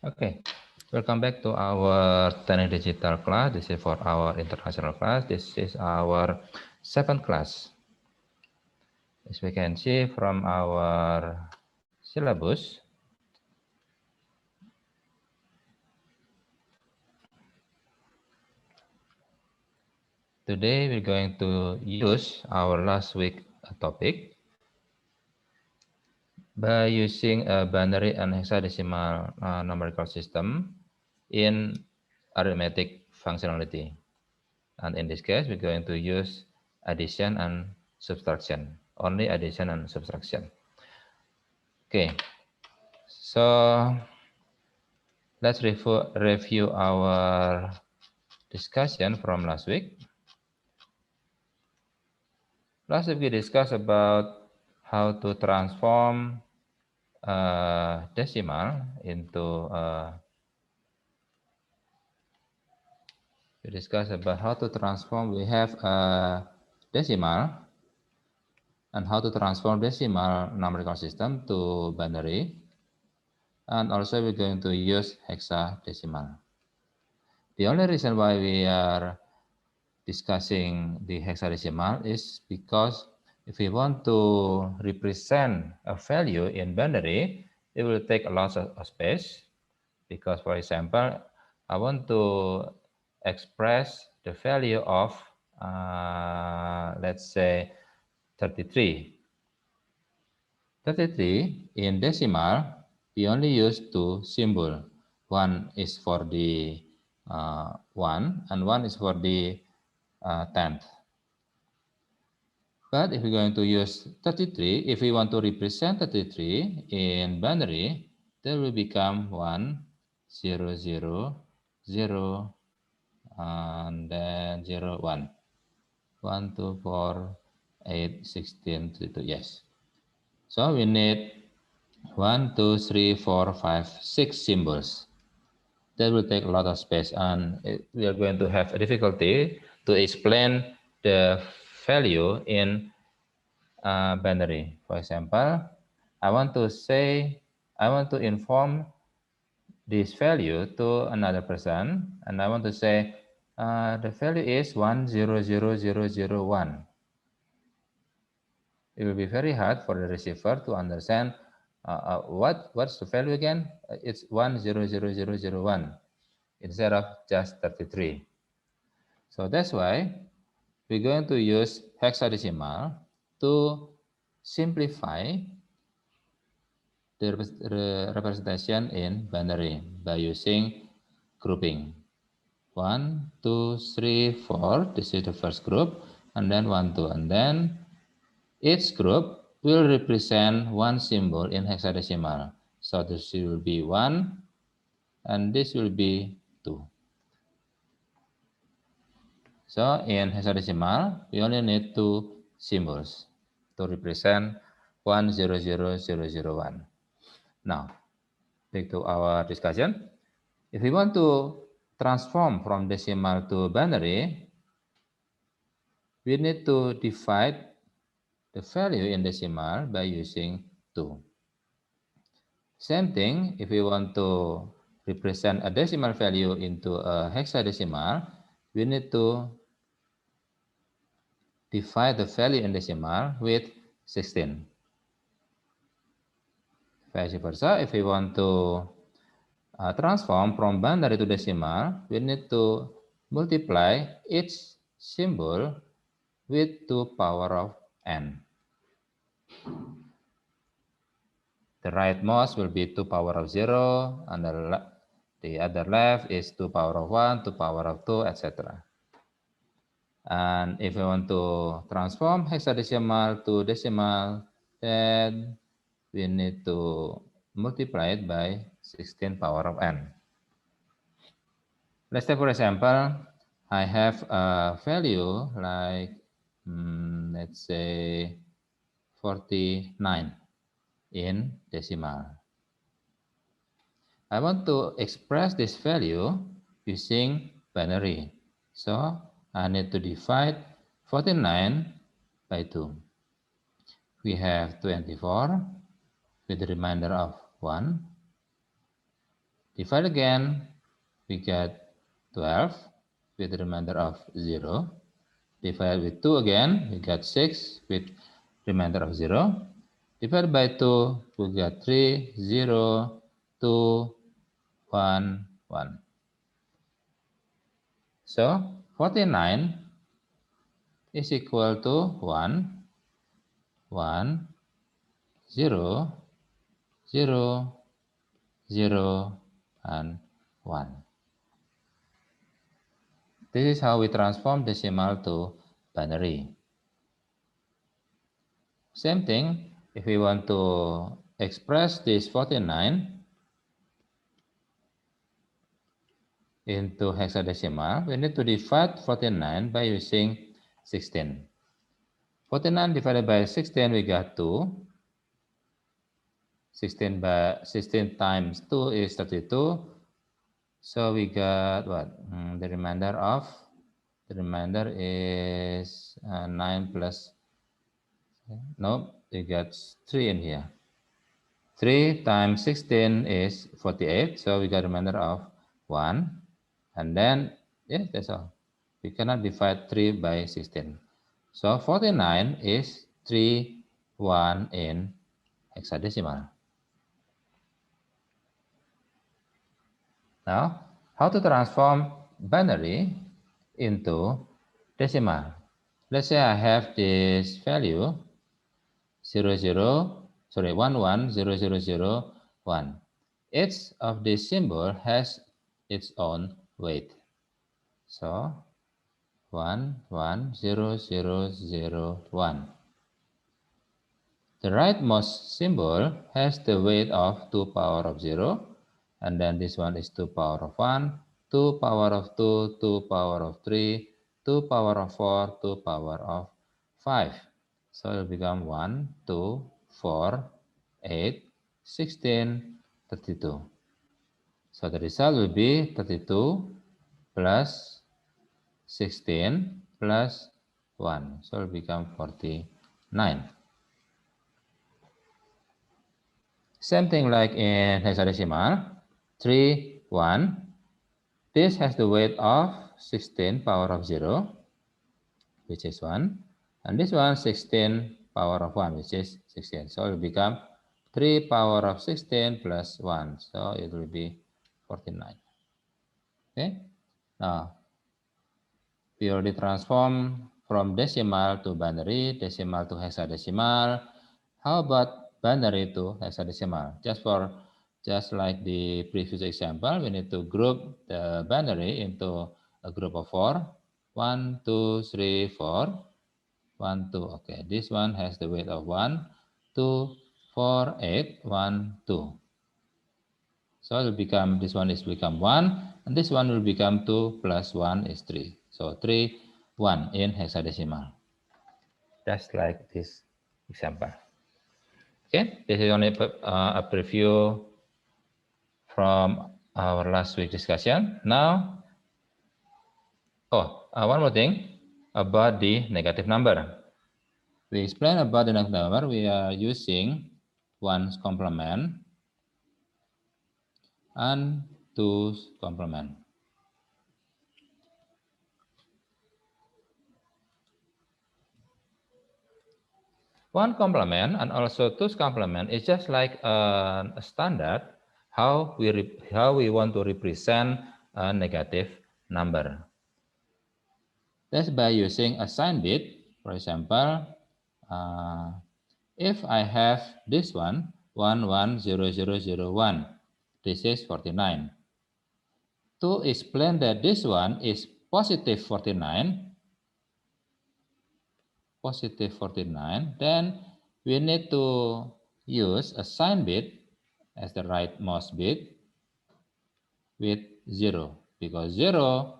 Okay, welcome back to our Teknik Digital class. This is for our international class. This is our 7th class. As we can see from our syllabus, today we're going to use our last week topic by using a binary and hexadecimal numerical system in arithmetic functionality. And in this case, we're going to use addition and subtraction, only addition and subtraction. Okay, so let's review our discussion from last week. Last week we discussed about how to transform decimal into we discussed about how to transform. We have a decimal and how to transform decimal numerical system to binary. And also we're going to use hexadecimal. The only reason why we are discussing the hexadecimal is because if we want to represent a value in binary, it will take a lot of space. Because, for example, I want to express the value of, let's say, 33. 33 in decimal, we only use two symbols. One is for the 1 and one is for the tenth. But if we're going to use 33, if we want to represent 33 in binary, that will become 1, 0, 0, 0, and then 0, 1. 1, 2, 4, 8, 16, 32, yes. So we need 1, 2, 3, 4, 5, 6 symbols. That will take a lot of space, and we are going to have a difficulty to explain the value in binary. For example, I want to inform this value to another person, and I want to say the value is 100001. It will be very hard for the receiver to understand what's the value again. It's 100001 instead of just 33. So that's why we're going to use hexadecimal to simplify the representation in binary by using grouping. 1, 2, 3, 4. This is the first group, and then 1, 2, and then each group will represent one symbol in hexadecimal. So this will be 1, and this will be 2. So in hexadecimal, we only need two symbols to represent 100001. Now, back to our discussion. If we want to transform from decimal to binary, we need to divide the value in decimal by using 2. Same thing, if we want to represent a decimal value into a hexadecimal, we need to divide the value in decimal with 16. Vice versa, if we want to transform from binary to decimal, we need to multiply each symbol with 2 power of n. The rightmost will be 2 power of 0, and the other left is 2 power of 1, 2 power of 2, etc. And if we want to transform hexadecimal to decimal, then we need to multiply it by 16 power of n. Let's say, for example, I have a value like, let's say, 49 in decimal. I want to express this value using binary. So I need to divide 49 by 2. We have 24 with the remainder of 1. Divide again, we get 12 with the remainder of 0. Divide with 2 again, we get 6 with remainder of 0. Divide by 2, we get 3, 0, 2, 1, 1. So 49 is equal to 1, 1, 0, 0, 0, and 1. This is how we transform decimal to binary. Same thing, if we want to express this 49 into hexadecimal, we need to divide 49 by using 16. 49 divided by 16, we got 2. 16 times 2 is 32. So we got what? The remainder is 9 plus, no, we got 3 in here. 3 times 16 is 48. So we got a remainder of 1. And then, yeah, that's all. We cannot divide 3 by 16. So 49 is 3, 1 in hexadecimal. Now, how to transform binary into decimal? Let's say I have this value 1100001. Each of these symbols has its own weight. So 110001. The rightmost symbol has the weight of 2 power of 0, and then this one is 2 power of 1, 2 power of 2, 2 power of 3, 2 power of 4, 2 power of 5. So it will become 1, 2, 4, 8, 16, 32. So the result will be 32 plus 16 plus 1. So it will become 49. Same thing like in hexadecimal, 3, 1. This has the weight of 16 power of 0, which is 1. And this one 16 power of 1, which is 16. So it will become 3 power of 16 plus 1. So it will be 49. Okay. Now, we already transform from decimal to binary, decimal to hexadecimal. How about binary to hexadecimal? Just like the previous example, we need to group the binary into a group of 4. 1, 2, 3, 4. 1, 2. Okay, this one has the weight of 1, 2, 4, 8, 1, 2. So it will become, this one is become 1, and this one will become 2 plus 1 is 3. So 3, 1 in hexadecimal. Just like this example. Okay, this is only a preview from our last week discussion. Now, one more thing about the negative number. We explain about the negative number. We are using 1's complement and 2's complement. 1 complement and also 2's complement is just like a standard how we want to represent a negative number. That's by using a sign bit. For example, if I have this one 110001, this is 49. To explain that this one is positive 49, then we need to use a sign bit as the rightmost bit with 0, because 0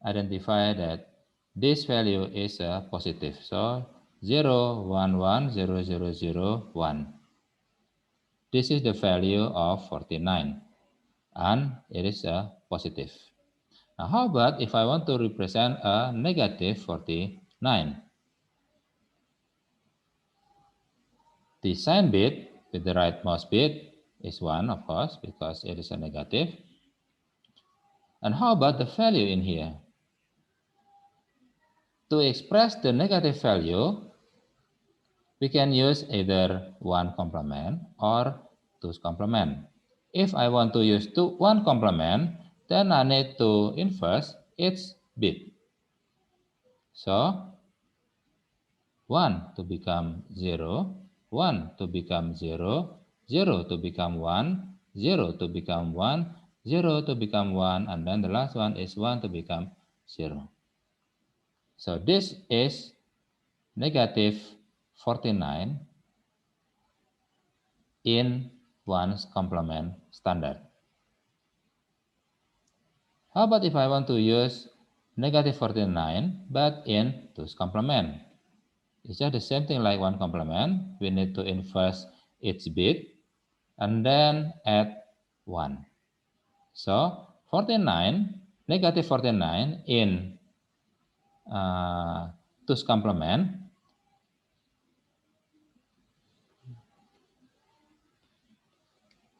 identify that this value is a positive. So 0, 1, 1, 0, 0, 0, 1. This is the value of 49, and it is a positive. Now, how about if I want to represent a negative 49? The sign bit with the rightmost bit is 1, of course, because it is a negative. And how about the value in here? To express the negative value, we can use either 1 complement or 2's complement. If I want to use 1 complement, then I need to inverse its bit. So 1 to become 0, 1 to become 0, 0 to become 1, 0 to become 1, 0 to become 1, and then the last one is 1 to become 0. So this is negative 49 in 1's complement standard. How about if I want to use negative 49 but in 2's complement? It's just the same thing like 1 complement. We need to inverse its bit and then add 1. So 49, negative 49 in 2's complement,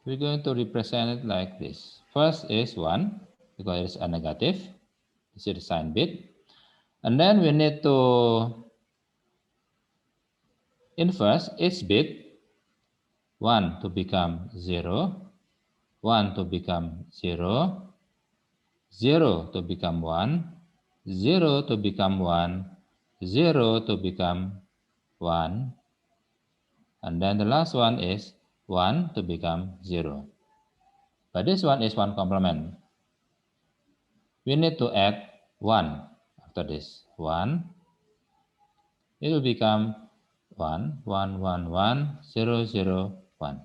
we're going to represent it like this. First is 1, because it's a negative. This is the sign bit. And then we need to inverse its bit, 1 to become 0, 1 to become 0, 0 to become 1, 0 to become 1, 0 to become 1, and then the last one is 1 to become 0. But this one is 1 complement. We need to add 1 after this. 1, it will become 1, 1, 1, 1, 0, 0, 1.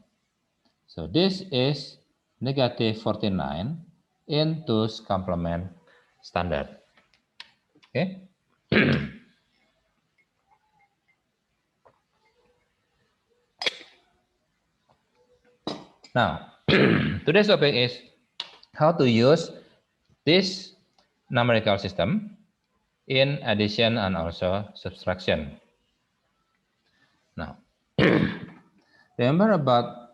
So this is negative 49 in 2's complement standard. Okay. Now, today's topic is how to use this numerical system in addition and also subtraction. Now, remember about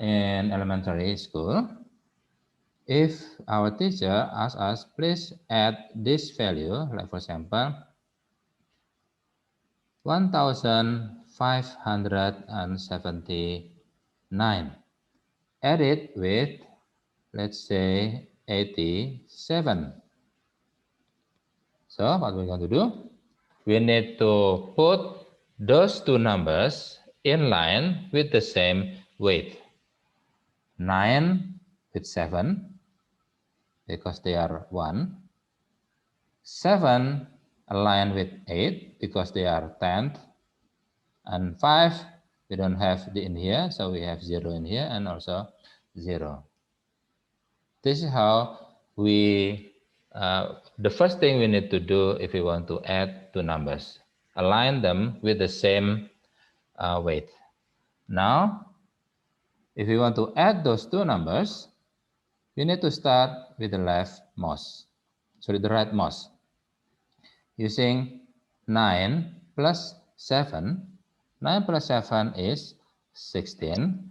in elementary school, if our teacher asks us, please add this value, like for example, 1,579. Add it with, let's say, 87. So what we're going to do? We need to put those two numbers in line with the same weight. 9 with 7, because they are 1. 7 aligned with 8, because they are 10th. And 5, we don't have the in here, so we have 0 in here and also 0. This is how we, the first thing we need to do if we want to add two numbers. Align them with the same weight. Now, if we want to add those two numbers, we need to start with the the rightmost. Using 9 plus 7. 9 plus 7 is 16.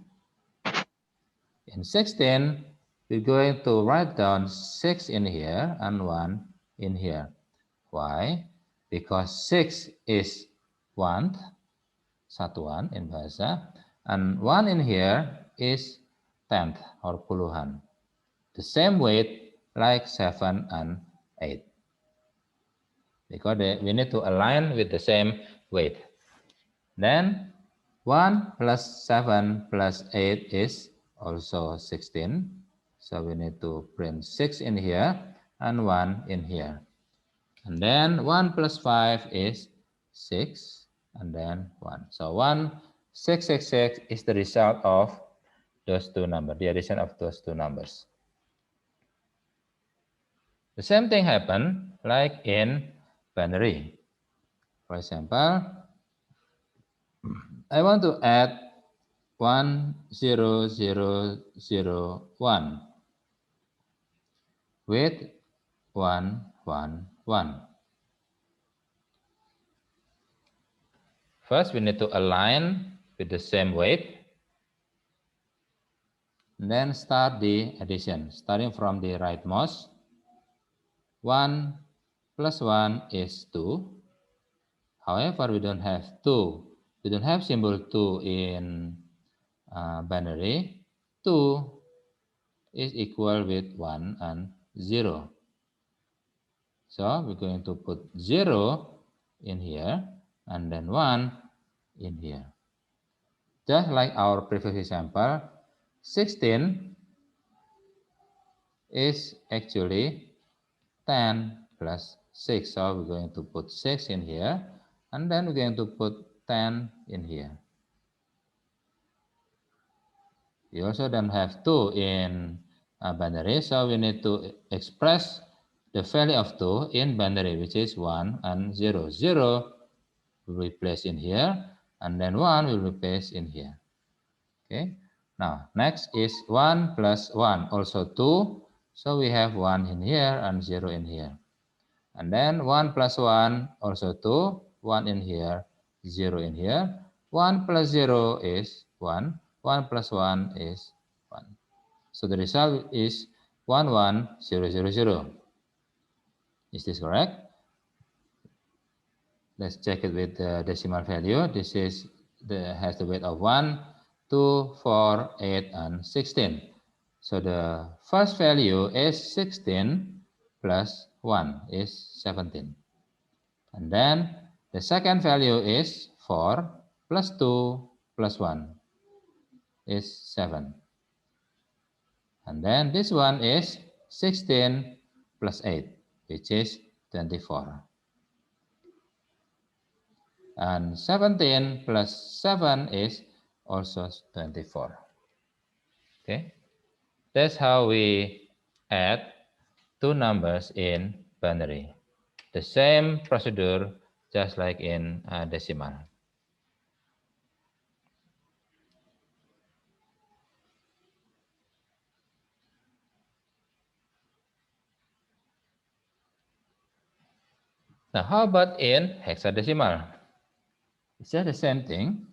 In 16, we're going to write down 6 in here and 1 in here. Why? Because 6 is 1, satuan in bahasa, and 1 in here is 10th or puluhan. The same weight like 7 and 8. Because we need to align with the same weight. Then 1 plus 7 plus 8 is also 16. So we need to print 6 in here and 1 in here. And then 1 plus 5 is 6 and then 1. So 1666 is the result of those two numbers, the addition of those two numbers. The same thing happened like in binary. For example, I want to add 1, 0, 0, 0, 1 with 1, 1, 1. First, we need to align with the same weight. And then start the addition. Starting from the rightmost, 1 plus 1 is 2. However, we don't have 2. We don't have symbol 2 in binary. 2 is equal with 1 and 0. So we're going to put 0 in here and then 1 in here. Just like our previous example, 16 is actually 10 plus 6. So we're going to put 6 in here and then we're going to put 10 in here. We also don't have 2 in binary, so we need to express the value of 2 in binary, which is 1 and 0. 0 will be placed in here, and then 1 will be placed in here. Okay. Now, next is 1 plus 1, also 2. So we have 1 in here and 0 in here. And then 1 plus 1, also 2, 1 in here, 0 in here. 1 plus 0 is 1. 1 plus 1 is 1. So the result is 1, 1, 0, 0, 0. Is this correct? Let's check it with the decimal value. This is has the weight of 1, 2, 4, 8, and 16. So the first value is 16 plus 1 is 17. And then the second value is 4 plus 2 plus 1 is 7. And then this one is 16 plus 8, which is 24. And 17 plus 7 is also 24. Okay, that's how we add two numbers in binary. The same procedure just like in decimal. Now, how about in hexadecimal? It's just the same thing.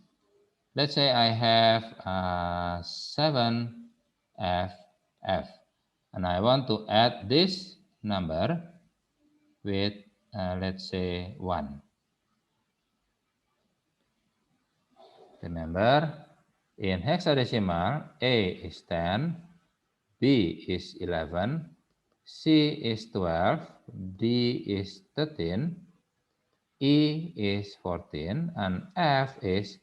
Let's say I have 7FF, and I want to add this number with, let's say, 1. Remember, in hexadecimal, A is 10, B is 11, C is 12, D is 13, E is 14, and F is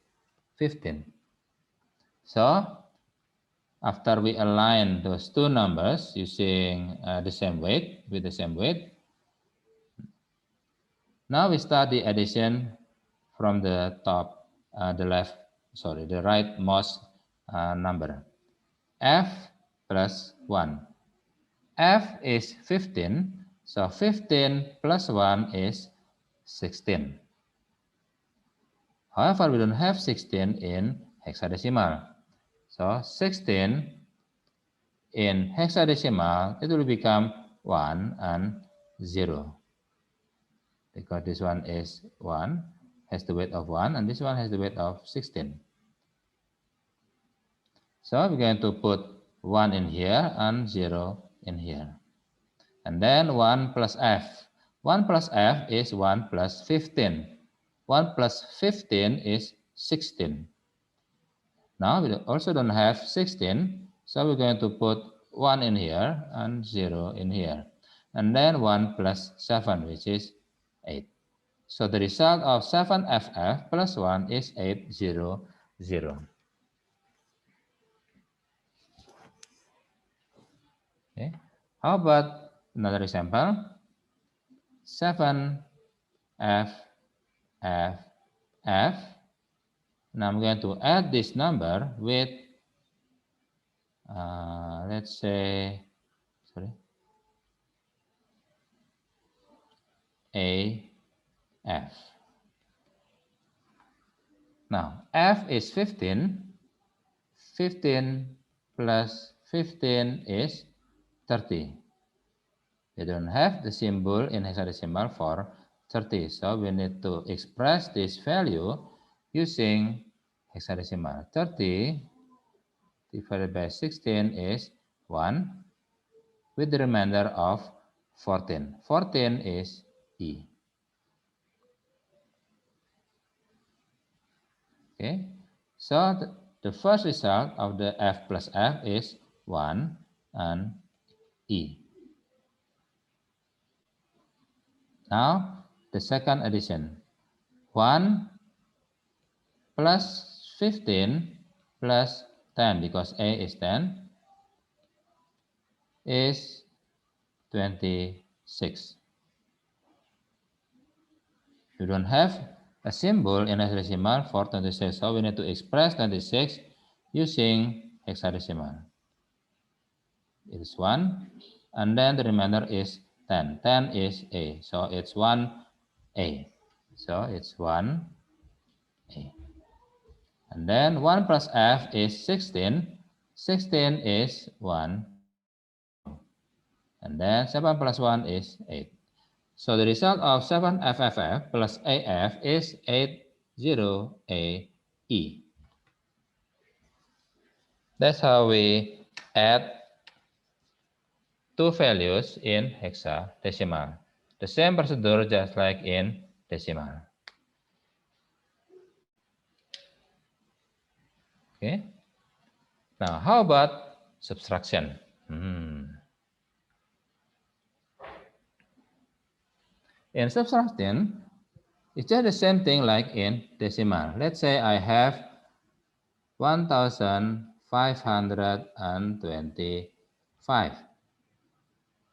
15. So, after we align those two numbers using the same weight, with the same weight, now we start the addition from the top, the rightmost number. F plus 1. F is 15, so 15 plus 1 is 16. However, we don't have 16 in hexadecimal. So 16 in hexadecimal, it will become 1 and 0. Because this one is 1, has the weight of 1, and this one has the weight of 16. So we're going to put 1 in here and 0 in here. And then 1 plus F. 1 plus F is 1 plus 15. 1 plus 15 is 16. Now we also don't have 16, so we're going to put 1 in here and 0 in here. And then 1 plus 7, which is 8. So the result of 7FF plus 1 is 8, 0, 0. Okay. How about another example? 7F, F, F. Now I'm going to add this number with, let's say, AF. Now, F is 15. 15 plus 15 is 30. We don't have the symbol in hexadecimal for 30, so we need to express this value using hexadecimal. 30 divided by 16 is 1 with the remainder of 14. 14 is E. Okay, so the first result of the F plus F is 1 and E. Now, the second addition. 1 plus 15 plus 10, because A is 10, is 26. You don't have a symbol in hexadecimal for 26, so we need to express 26 using hexadecimal. It is 1, and then the remainder is 10. 10 is A, so it's 1A. So it's 1A. And then 1 plus F is 16. 16 is 1. And then 7 plus 1 is 8. So the result of 7FFF plus AF is 80AE. That's how we add two values in hexadecimal. The same procedure just like in decimal. Okay. Now, how about subtraction? In subtraction, it's just the same thing like in decimal. Let's say I have 1,525.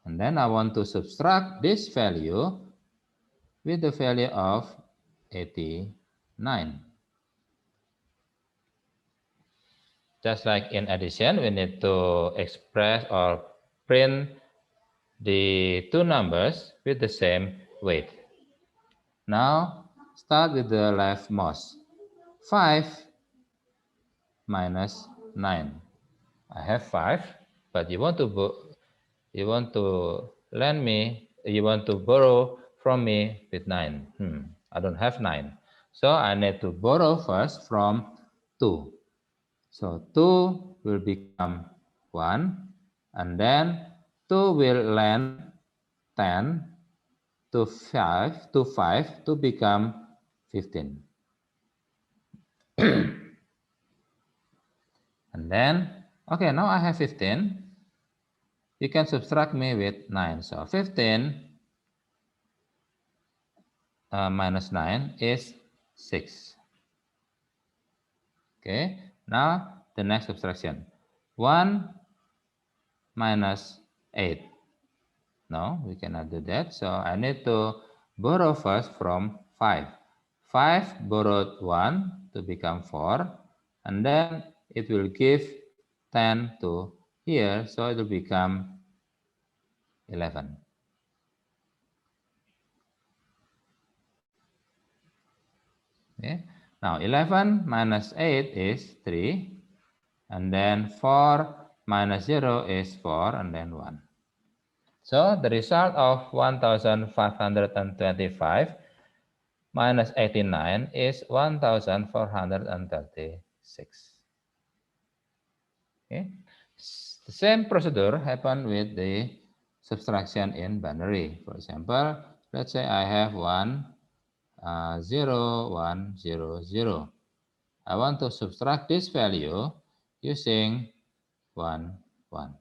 And then I want to subtract this value with the value of 89. Just like in addition, we need to express or print the two numbers with the same weight. Now, start with the leftmost. 5 minus 9. I have 5, but you want to borrow from me with 9. I don't have 9. So I need to borrow first from 2. So 2 will become 1, and then 2 will lend 10 to 5 to become 15. And then, okay, now I have 15. You can subtract me with 9. So 15 minus 9 is 6. Okay, now the next subtraction. 1 minus 8. No, we cannot do that. So I need to borrow first from 5. 5 borrowed 1 to become 4. And then it will give 10 to here. So it will become 11. Okay. Now 11 minus 8 is 3. And then 4 minus 0 is 4, and then 1. So the result of 1,525 minus 89 is 1,436. Okay. The same procedure happened with the subtraction in binary. For example, let's say I have 1, 0, 1, 0, 0. I want to subtract this value using 1, 1.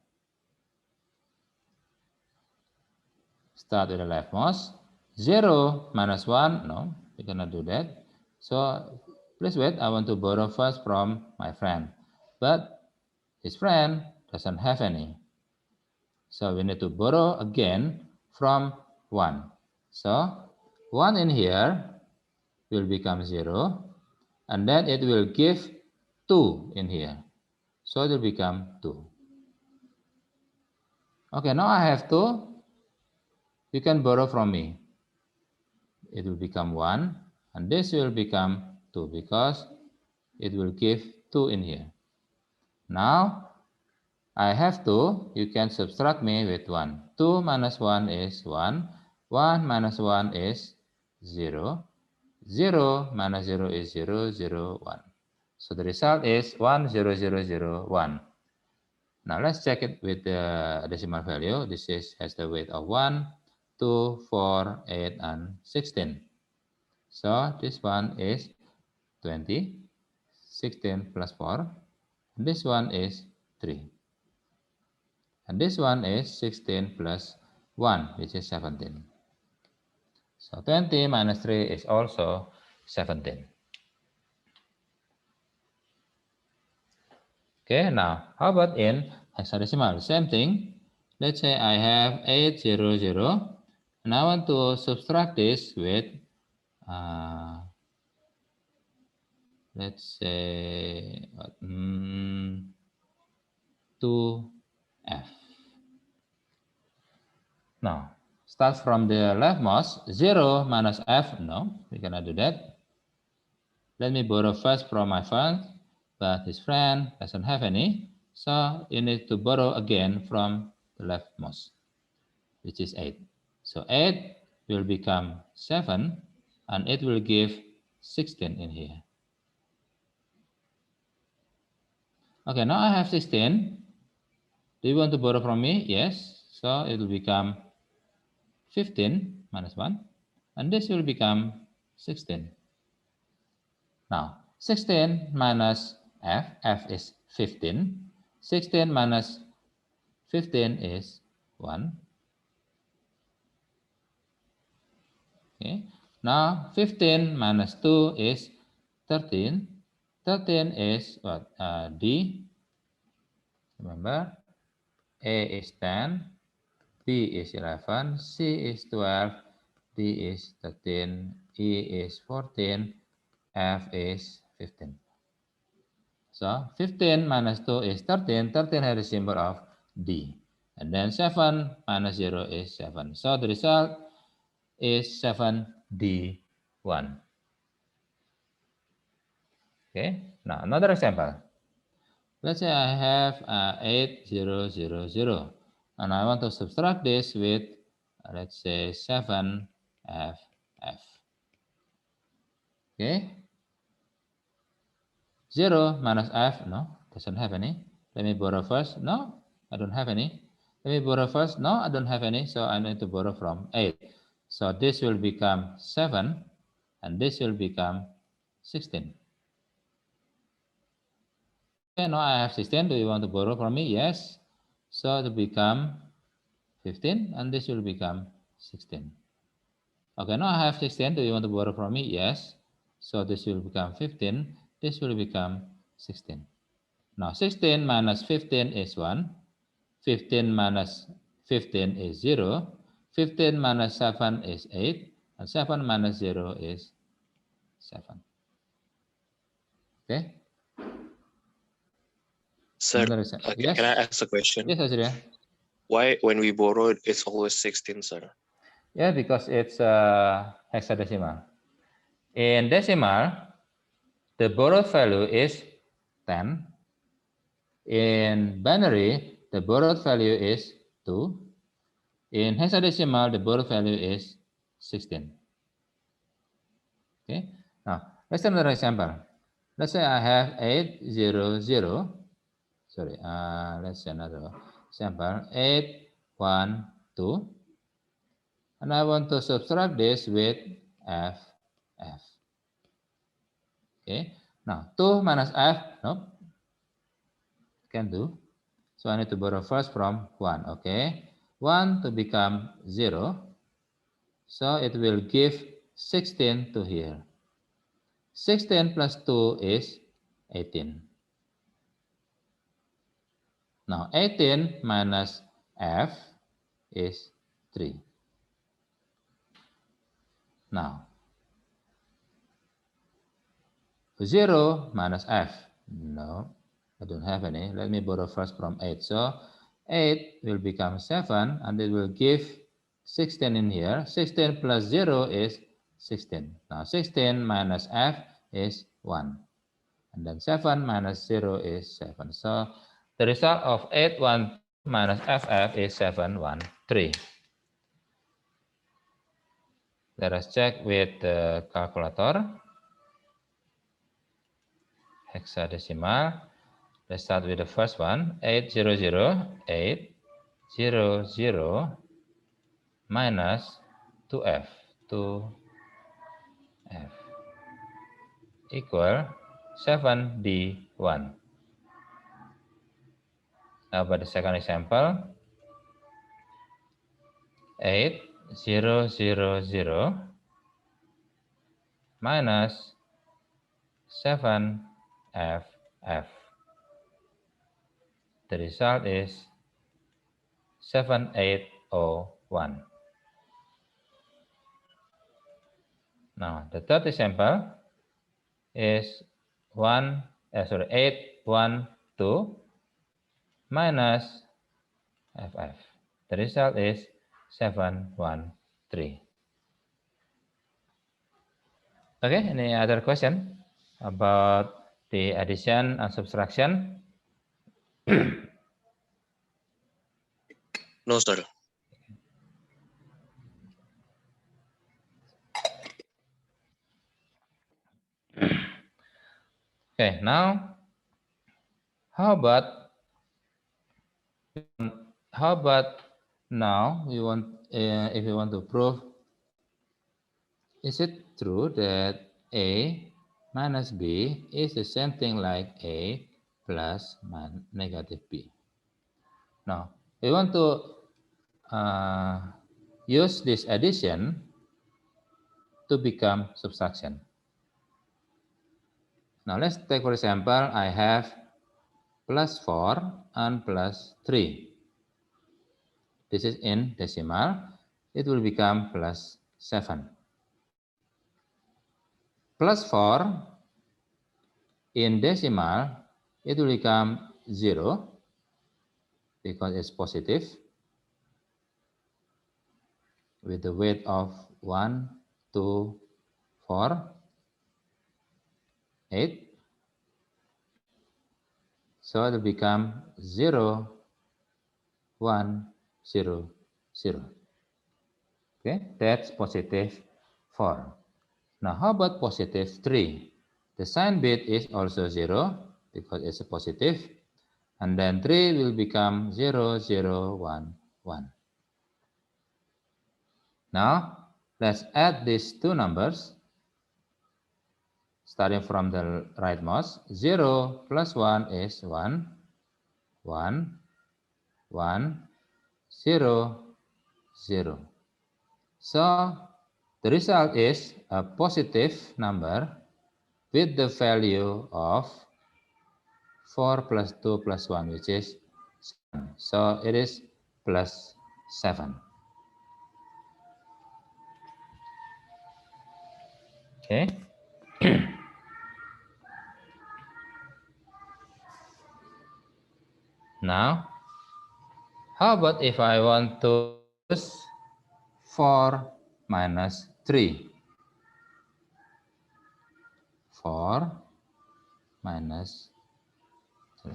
Start with the leftmost. 0 minus 1, no, we cannot do that. So please wait, I want to borrow first from my friend. But his friend doesn't have any. So we need to borrow again from 1. So 1 in here will become 0. And then it will give 2 in here. So it will become 2. Okay, now I have 2. You can borrow from me. It will become 1. And this will become 2 because it will give 2 in here. Now, I have 2. You can subtract me with 1. 2 minus 1 is 1. 1 minus 1 is 0. 0 minus 0 is 0, 0, 1. So the result is 1, 0, 0, 0, 1. Now let's check it with the decimal value. This has the weight of 1, 2, 4, 8, and 16. So this one is 20, 16 plus 4. And this one is 3. And this one is 16 plus 1, which is 17. So 20 minus 3 is also 17. Okay, now how about in hexadecimal? Same thing. Let's say I have 800, and I want to subtract this with, let's say, 2F. Now, start from the leftmost. 0 minus F. No, we cannot do that. Let me borrow first from my friend, but his friend doesn't have any. So you need to borrow again from the leftmost, which is 8. So 8 will become 7, and it will give 16 in here. Okay, now I have 16. Do you want to borrow from me? Yes. So it will become 15 minus 1, and this will become 16. Now, 16 minus F, F is 15. 16 minus 15 is 1. Okay. Now, 15 minus 2 is 13. 13 is what? D. Remember, A is 10, B is 11, C is 12, D is 13, E is 14, F is 15. So 15 minus 2 is 13. 13 has the symbol of D. And then 7 minus 0 is 7. So the result is 7D1. Okay, now another example. Let's say I have 8000, and I want to subtract this with, let's say, 7FF. Okay, 0 minus F, no, doesn't have any. Let me borrow first. No, I don't have any. Let me borrow first. No, I don't have any. So I need to borrow from 8. So this will become 7, and this will become 16. Okay, now I have 16. Do you want to borrow from me? Yes. So to become 15, and this will become 16. Okay, now I have 16. Do you want to borrow from me? Yes. So this will become 15. This will become 16. Now 16 minus 15 is 1. 15 minus 15 is 0. 15 minus 7 is 8. And 7 minus 0 is 7. Okay? Sir, Yes? can I ask a question? Yes, Azria. Why, when we borrow, it's always 16, sir? Yeah, because it's hexadecimal. In decimal, the borrowed value is 10. In binary, the borrowed value is 2. In hexadecimal, the borrowed value is 16. Okay. Now, let's take another example. Let's say I have 800. Sorry, let's say another example. 812. And I want to subtract this with F. Okay. Now, 2 minus F, nope, can do. So I need to borrow first from 1, okay? 1 to become 0. So it will give 16 to here. 16 plus 2 is 18. Now 18 minus F is 3. Now 0 minus F. No, I don't have any. Let me borrow first from 8. So 8 will become 7, and it will give 16 in here. 16 plus 0 is 16. Now 16 minus F is 1. And then 7 minus 0 is 7. So the result of 812 minus FF is 713. Let us check with the calculator. Hexadecimal. Let's start with the first one. 800 minus 2f equal 7d1. Now, by the second example, 8000 minus 7ff. The result is 7801. Now, the third example is 812 minus ff. The result is 713. Okay, any other question about the addition and subtraction? No, sir. Okay, now how about now we want if we want to prove, is it true that A minus B is the same thing like A plus negative B? Now we want to use this addition to become subtraction. Now let's take, for example, I have plus 4 and plus 3. This is in decimal. It will become plus 7. Plus 4 in decimal, it will become 0 because it's positive with the weight of 1, 2, 4, 8. So it will become 0, 1, 0, 0. Okay, that's positive 4. Now, how about positive 3? The sign bit is also 0 because it's a positive. And then 3 will become 0, 0, 1, 1. Now, let's add these two numbers. Starting from the rightmost, 0 plus 1 is 1, 1, 1, 0, 0. So, the result is a positive number with the value of 4 plus 2 plus 1, which is 7. So, it is plus 7. Okay. Now, how about if I want to use 4 minus 3? 4 minus 3.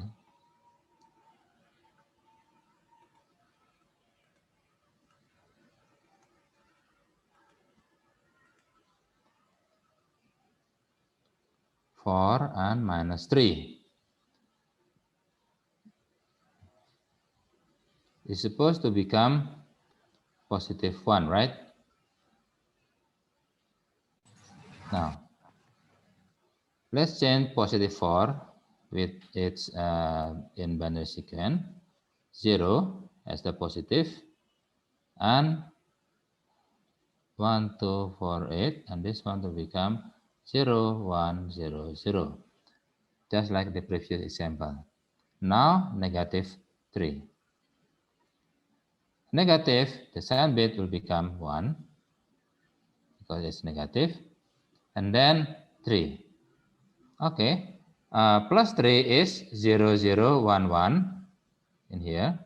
Four and minus 3 is supposed to become positive 1, right? Now, let's change positive 4 with its in binary sequence 0 as the positive and 1, 2, 4, 8, and this one will become 0, 1, 0, 0, just like the previous example. Now, negative 3. Negative, the sign bit will become 1 because it's negative, and then 3. Okay, plus 3 is 0, 0, 1, 1 in here.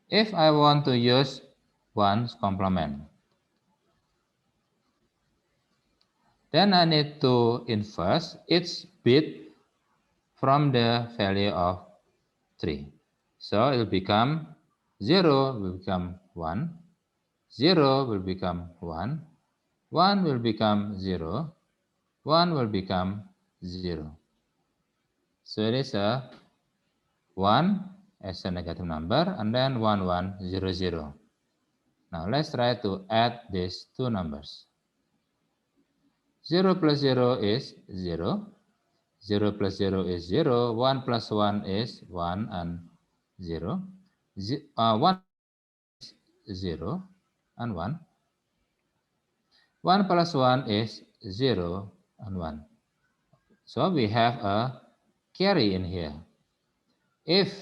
If I want to use 1's complement, then I need to inverse each bit from the value of 3. So it will become 0 will become 1, 0 will become 1, 1 will become 0, 1 will become 0. So it is a 1 as a negative number, and then 1, 1, 0, 0. Now let's try to add these two numbers. 0 plus 0 is 0. 0 plus 0 is 0. 1 plus 1 is 1 and 0. 1 is 0 and 1. 1 plus 1 is 0 and 1. So we have a carry in here. If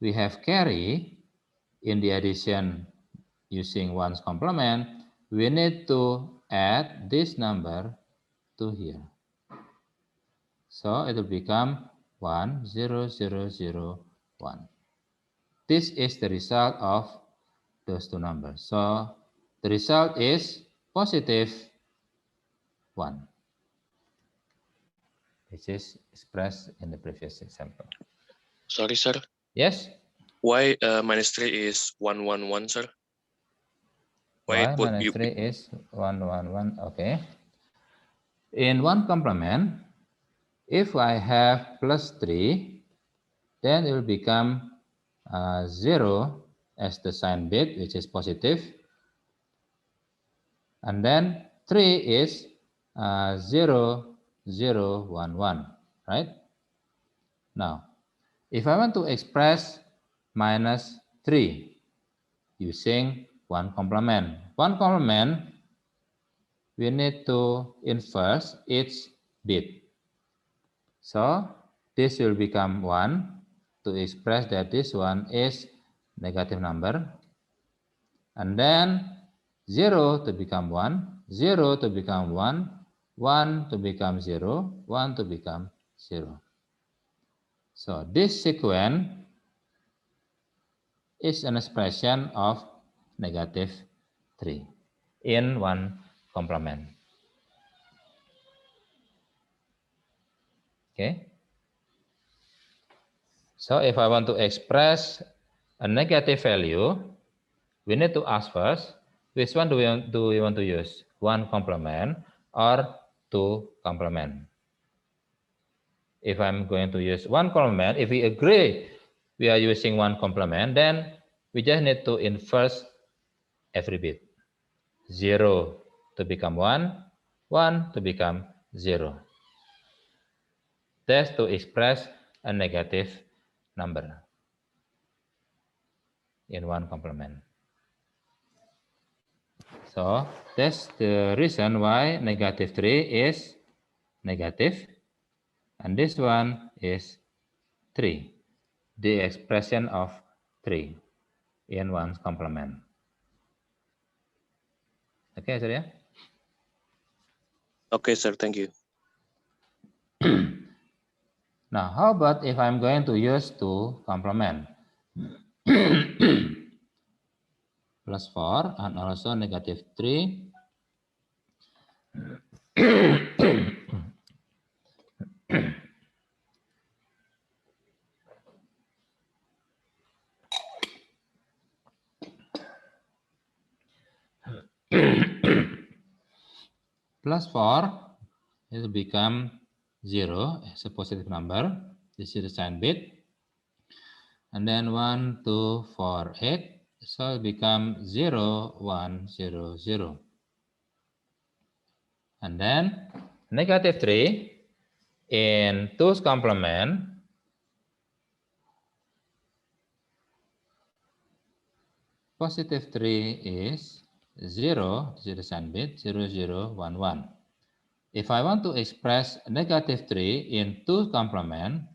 we have carry in the addition using 1's complement, we need to add this number to here. So it will become 1, 0, 0, 0, 1. This is the result of those two numbers. So the result is positive 1, which is expressed in the previous example. Sorry, sir. Yes? Why -3 is 1, 1, 1, sir? Why -3 is 1, 1, 1? Okay. In 1 complement, if I have plus 3, then it will become 0 as the sign bit, which is positive. And then 3 is 0, 0, 1, 1, right? Now, if I want to express -3 using 1 complement. 1 complement, we need to inverse each bit. So this will become 1 to express that this one is negative number. And then 0 to become 1, 0 to become 1, 1 to become 0, 1 to become 0. So this sequence is an expression of -3 in 1 complement. Okay. So if I want to express a negative value, we need to ask first, which one do we want to use? 1 complement or 2 complement? If I'm going to use 1 complement, if we agree we are using 1 complement, then we just need to inverse every bit. 0 to become 1, 1 to become 0. That's to express a negative number in 1 complement. So that's the reason why -3 is negative, and this one is 3, the expression of 3 in 1's complement. Okay, sir, yeah? Okay, sir, thank you. Now, how about if I'm going to use 2 complement? Plus 4 and also -3. Plus 4, it will become 0 as a positive number. This is the sign bit. And then 1, 2, 4, 8. So it become 0, 1, 0, 0. And then -3 in 2's complement. Positive 3 is 0, this is the sign bit, 0, 0, 1, 1. If I want to express -3 in 2's complement,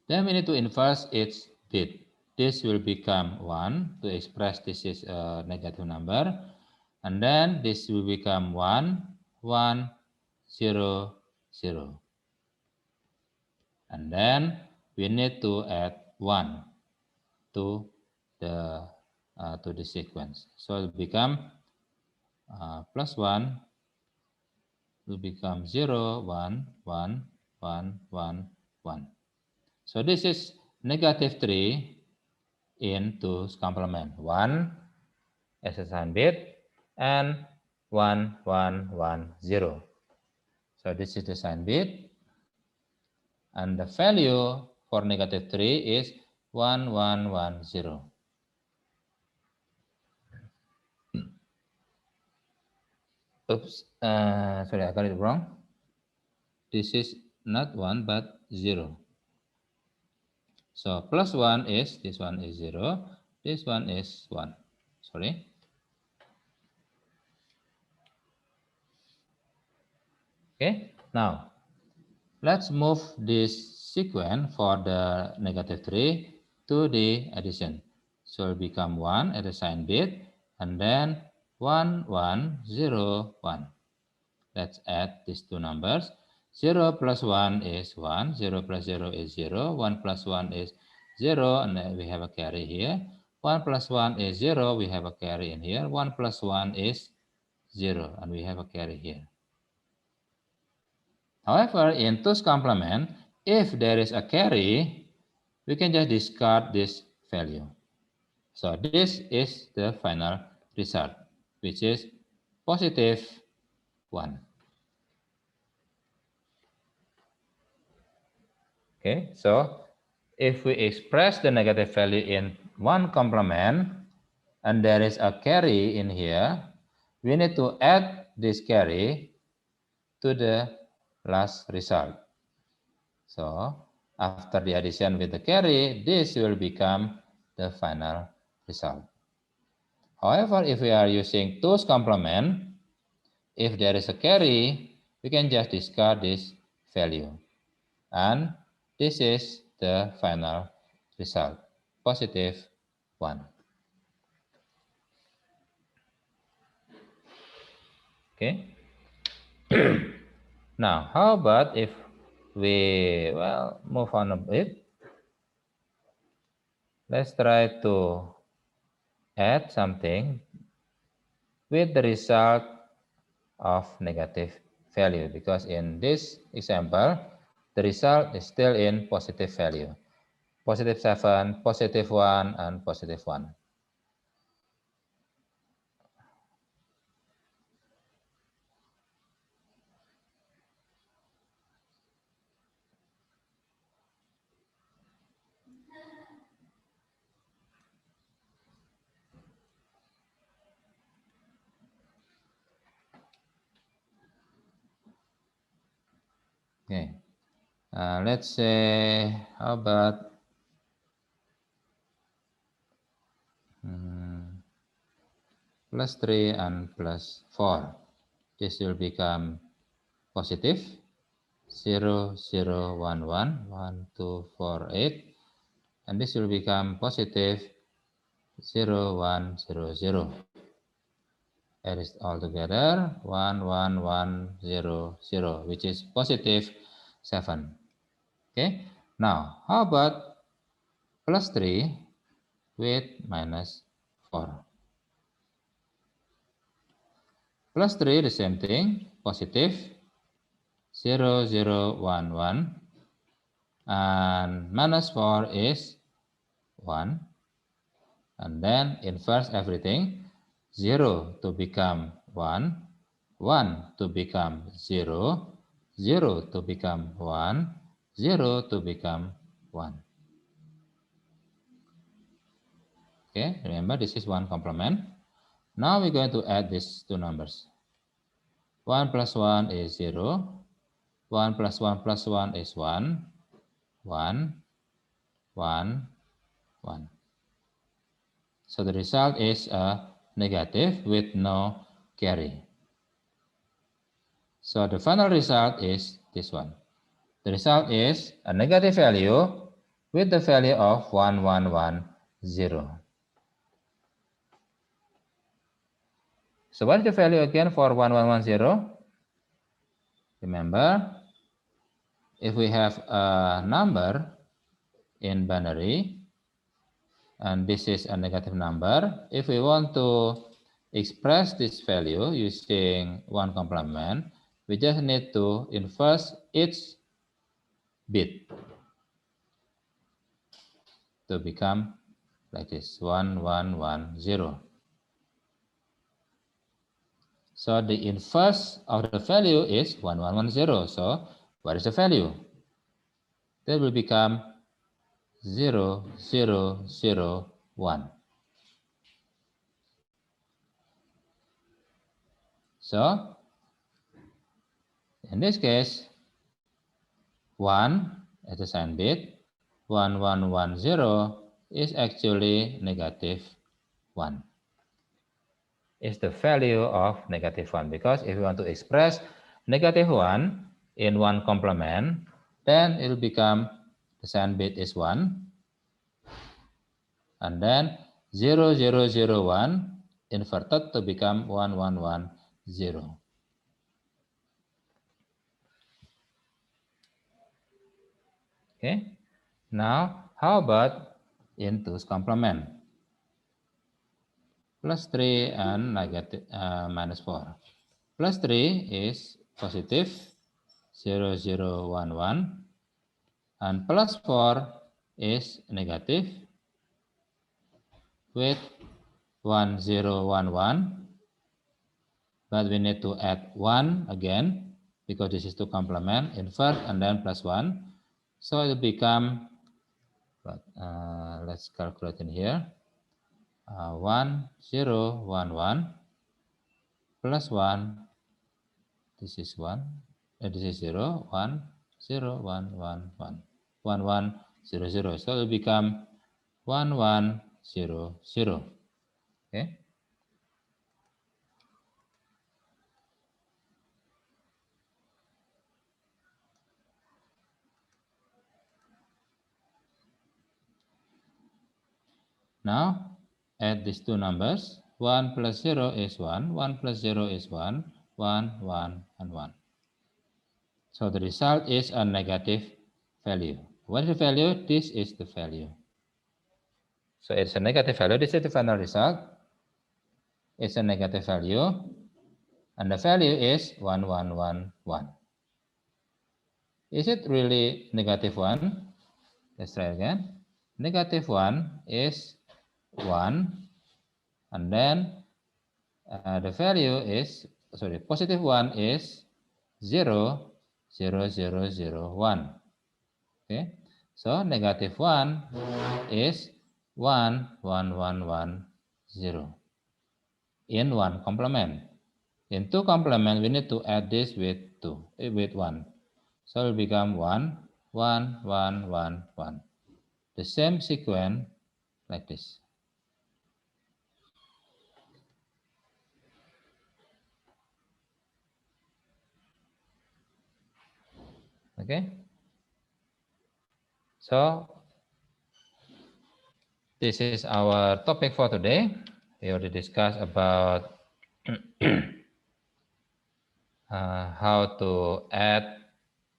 then we need to inverse each bit. This will become 1 to express this is a negative number. And then this will become 1, 1, 0, 0. And then we need to add 1 to the sequence. So it will become plus 1 will become 0, 1, 1, 1, 1, 1. So this is -3 in 2's complement. 1 as a sign bit and 1, 1, 1, 0. So this is the sign bit. And the value for negative 3 is 1, 1, 1, 0. Oops, sorry, I got it wrong. This is not 1, but 0. So plus 1 is, this one is 0. This one is 1. Sorry. Okay, now let's move this sequence for the negative 3 to the addition. So it will become 1 at the sign bit, and then 1, 1, 0, 1. Let's add these two numbers. 0 plus 1 is 1, 0 plus 0 is 0, 1 plus 1 is 0, and then we have a carry here. 1 plus 1 is 0, we have a carry in here. 1 plus 1 is 0, and we have a carry here. However, in 2's complement, if there is a carry, we can just discard this value. So this is the final result, which is positive 1. Okay, so if we express the negative value in 1 complement, and there is a carry in here, we need to add this carry to the last result. So after the addition with the carry, this will become the final result. However, if we are using 2's complement, if there is a carry, we can just discard this value. And this is the final result, positive 1. Okay. Now, how about if we, move on a bit. Let's try to add something with the result of negative value, because in this example, the result is still in positive value. Positive 7, positive 1, and positive 1. Okay. Let's say, how about plus 3 and plus 4. This will become positive 0, 0, 1, 1, 1, 2, 4, 8. And this will become positive 0, 1, 0, 0. Add it all together, 1, 1, 1, 0, 0, which is positive 7. Okay, now how about plus 3 with minus 4? Plus 3, the same thing, positive 0, 0, 1, 1. And minus 4 is 1. And then inverse everything. 0 to become 1, 1 to become 0, 0 to become 1, 0 to become 1. Okay, remember this is 1 complement. Now we're going to add these two numbers. 1 plus 1 is 0. 1 plus 1 plus 1 is 1. 1, 1, 1. So the result is a negative with no carry. So the final result is this one. The result is a negative value with the value of 1, 1, 1, 0. So what is the value again for 1, 1, 1, 0? Remember, if we have a number in binary, and this is a negative number, if we want to express this value using 1 complement, we just need to inverse each bit to become like this, 1, 1, 1, 0. So the inverse of the value is 1110. So what is the value? That will become 0001. So in this case, 1 as a sign bit, 1110 is actually negative 1. Is the value of negative 1, because if you want to express negative 1 in 1 complement, then it will become the sign bit is 1, and then 0001 inverted to become 1110. Okay, now how about in 2's complement? Plus 3 and negative minus 4. Plus 3 is positive 0011, and plus 4 is negative with 1011, but we need to add 1 again because this is to complement, invert, and then plus 1. So it will become, let's calculate in here, 1011 plus 1, this is 1, this is 0, 1, 0, 1, 1, 1, 1, 1, 0, 0. So it will become 1, 1, 0, 0. Okay. Now add these two numbers. 1 plus 0 is 1, 1 plus 0 is 1, 1, 1, and 1. So the result is a negative value. What is the value? This is the value. So it's a negative value. This is the final result. It's a negative value. And the value is 1111. Is it really negative 1? Let's try again. Negative 1 is 1. And then the value is, sorry, positive 1 is 0, 0, 0, 0, 1. Okay, so negative 1 is 1, 1, 1, 1, 0 in 1 complement. In 2 complement, we need to add this with 1. So it will become 1, 1, 1, 1, 1. The same sequence like this. Okay. So this is our topic for today. We already discussed about how to add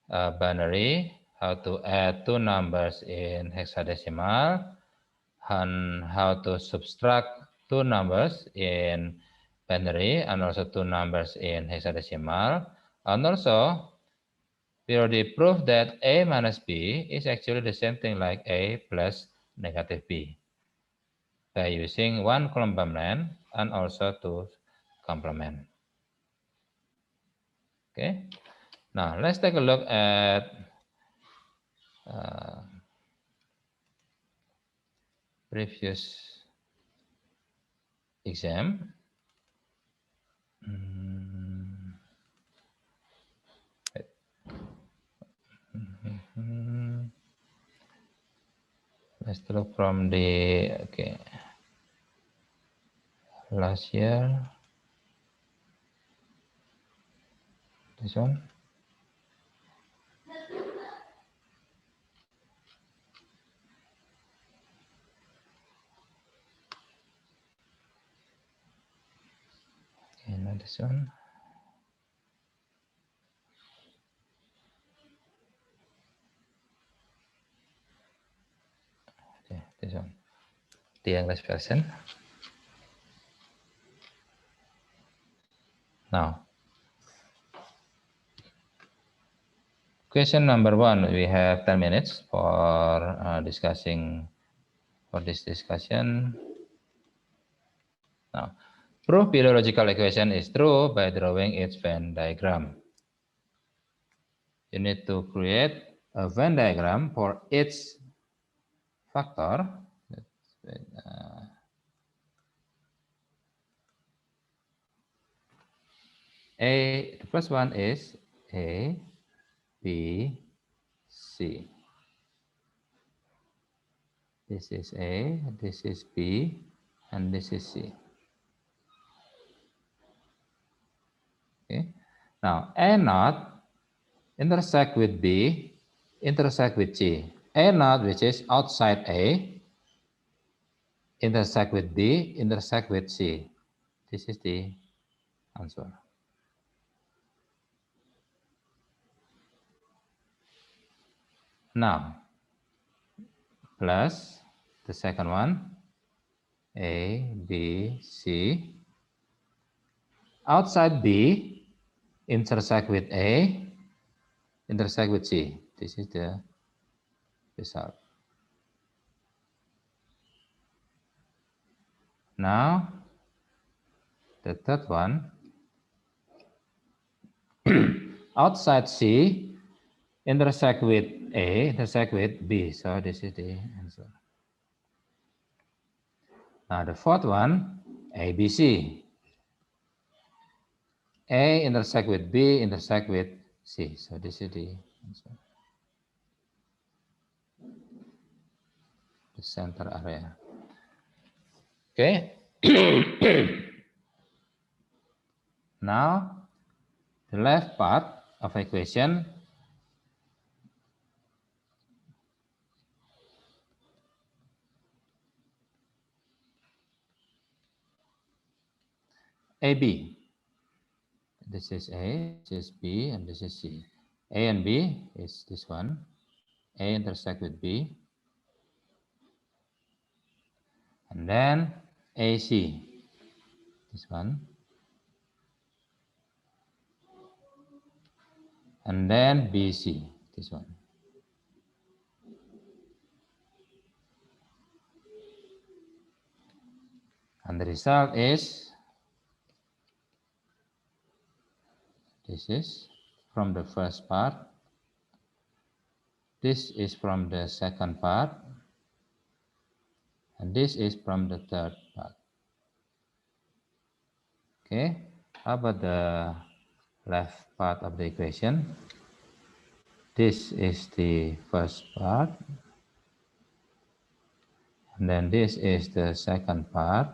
a binary, how to add two numbers in hexadecimal, and how to subtract two numbers in binary and also two numbers in hexadecimal. And also, we already proved that A minus B is actually the same thing like A plus negative B by using 1 complement and also 2 complement. Okay, now let's take a look at previous exam. Let's look from the last year. This one. Okay, now this one. Okay, this one. The English version. Now, question number 1. We have 10 minutes for discussing for this discussion. Now, Prove below logical equation is true by drawing its Venn diagram. You need to create a Venn diagram for each factor. The first one is A, B, C. This is A, this is B, and this is C. Okay. Now A naught intersect with B, intersect with C. A naught, which is outside A, intersect with B, intersect with C. This is the answer. Now, plus the second one, A, B, C. Outside B, intersect with A, intersect with C. This is the result. Now, the third one, outside C, intersect with A, intersect with B. So this is the answer. Now the fourth one, ABC. A intersect with B, intersect with C. So this is the answer. The center area. Okay. Now the left part of equation AB. This is A, this is B, and this is C. A and B is this one. A intersect with B. And then AC, this one. And then BC, this one. And the result is, this is from the first part. This is from the second part. And this is from the third part. Okay, how about the left part of the equation? This is the first part. And then this is the second part.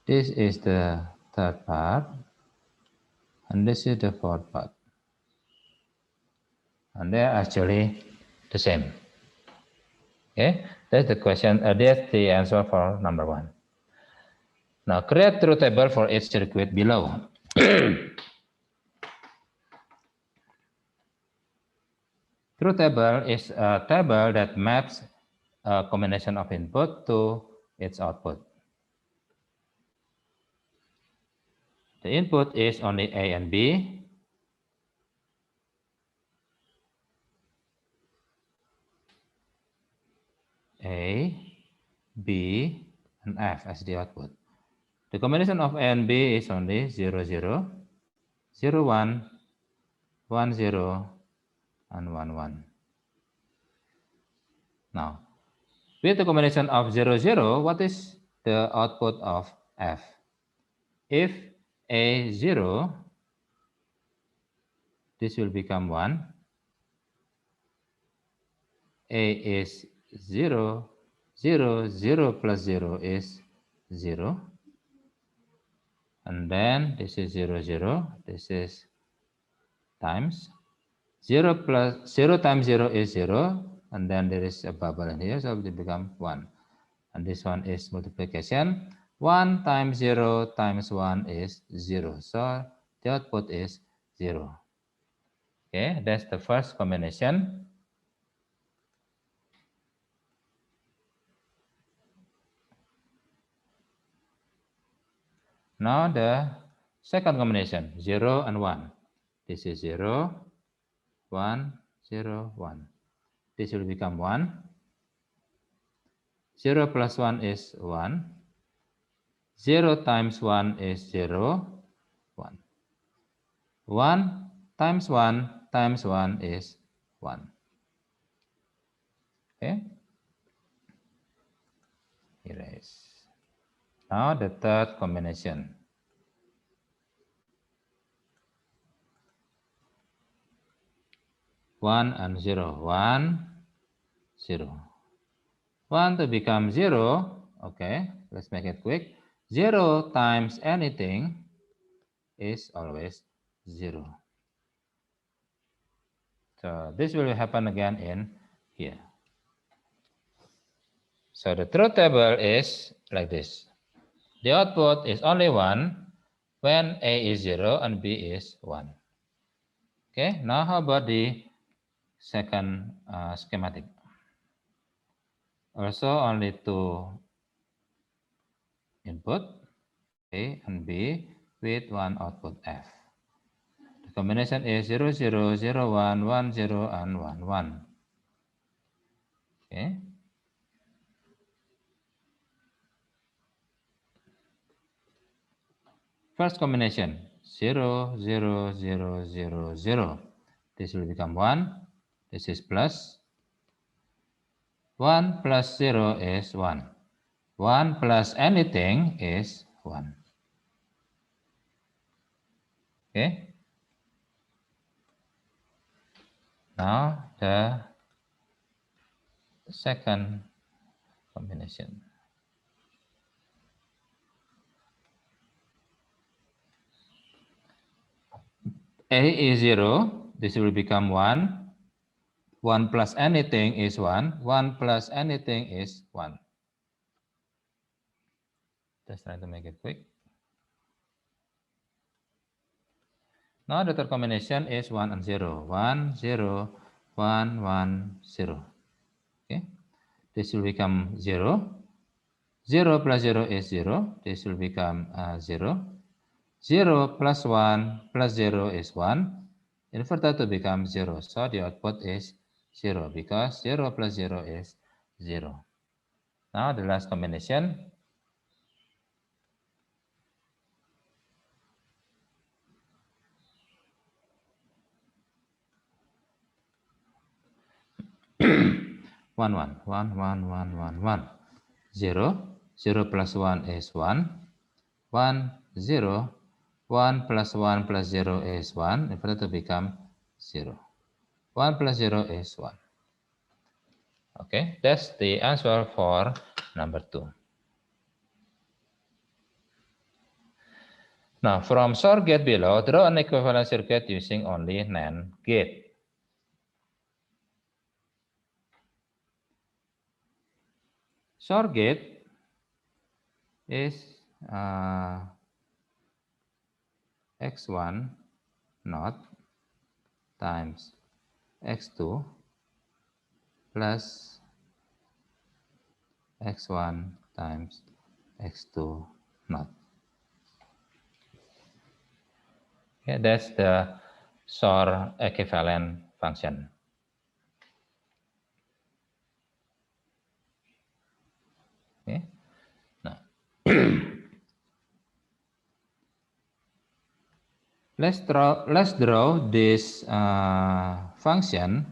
This is the third part. And this is the fourth part. And they're actually the same. Okay, that's the question. That's the answer for number one. Now create truth table for each circuit below. Truth table is a table that maps a combination of input to its output. The input is only A and B. A, B, and F as the output. The combination of A and B is only 0, 0, 0, 1, 1, 0, and 1, 1. Now, with the combination of 0, 0, what is the output of F? If A 0, this will become 1. A is 0, 0, 0 plus 0 is 0. And then this is 0, 0. This is times. 0 plus 0 times 0 is 0. And then there is a bubble in here, so it will become 1. And this one is multiplication. 1 times 0 times 1 is 0. So the output is 0. Okay, that's the first combination. Now the second combination, 0 and 1. This is 0, 1, 0, 1. This will become 1. 0 plus 1 is 1. 0 times 1 is 0, 1. 1 times 1 times 1 is 1. Okay? Erase. Now the third combination. 1 and 0. 1, 0. 1 to become 0. Okay, let's make it quick. 0 times anything is always 0. So this will happen again in here. So the truth table is like this. The output is only 1 when A is 0 and B is 1. Okay, now how about the second schematic? Also only 2 input, A and B, with 1 output F. The combination is 0, 0, 0, 1, 1, 0, and 1, 1. Okay. First combination, 0, 0, 0, 0, 0. This will become 1. This is plus. 1 plus 0 is 1. 1 plus anything is 1. Okay. Now the second combination. A is 0. This will become 1. 1 plus anything is 1. 1 plus anything is 1. Just trying to make it quick. Now the third combination is 1 and 0. 1, 0, 1, 1, 0. Okay. This will become 0. 0 plus 0 is 0. This will become 0. 0 plus 1 plus 0 is 1. Inverted to become 0. So the output is 0 because 0 plus 0 is 0. Now the last combination. One, 0. 0 plus 1 is 1. 1, 0. 1 plus 1 plus 0 is 1. Inverted to become 0. 1 plus 0 is 1. Okay, that's the answer for number 2. Now, from SOR gate below, draw an equivalent circuit using only NAND gate. SOR gate is X1 naught times X2 plus X1 times X2 naught. Okay, that's the SOR equivalent function. Okay. Now, let's draw this function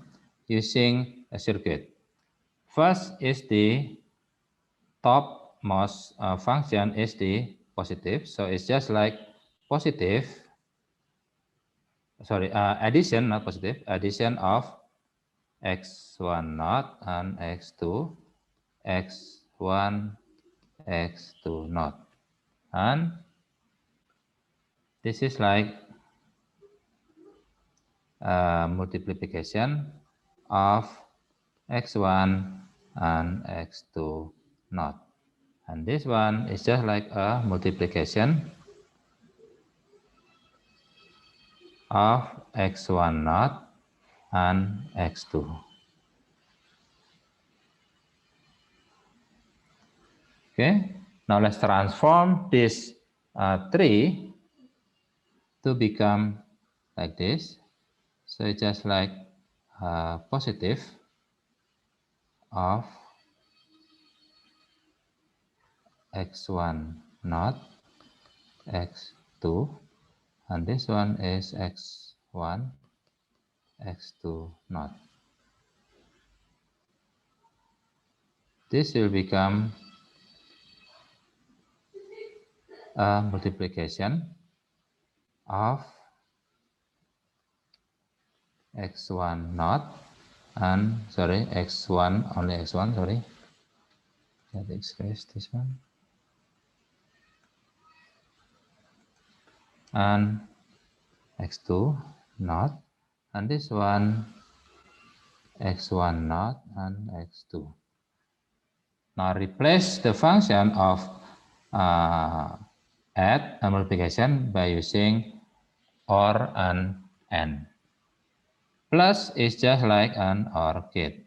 using a circuit. First is the topmost function is the positive, so it's just like positive. Sorry, addition, not positive. Addition of x1 naught and x2, x1, x2 naught, and this is like multiplication of x1 and x2 naught, and this one is just like a multiplication of x1 naught and x2. Okay, now let's transform this 3 to become like this. So it's just like positive of x1 not x2, and this one is x1, x2 not. This will become a multiplication of x1 not and x1 only x1, sorry. Let me express this one. And x2 not, and this one x1 not and x2. Now replace the function of add and multiplication by using OR and AND. Plus is just like an OR gate.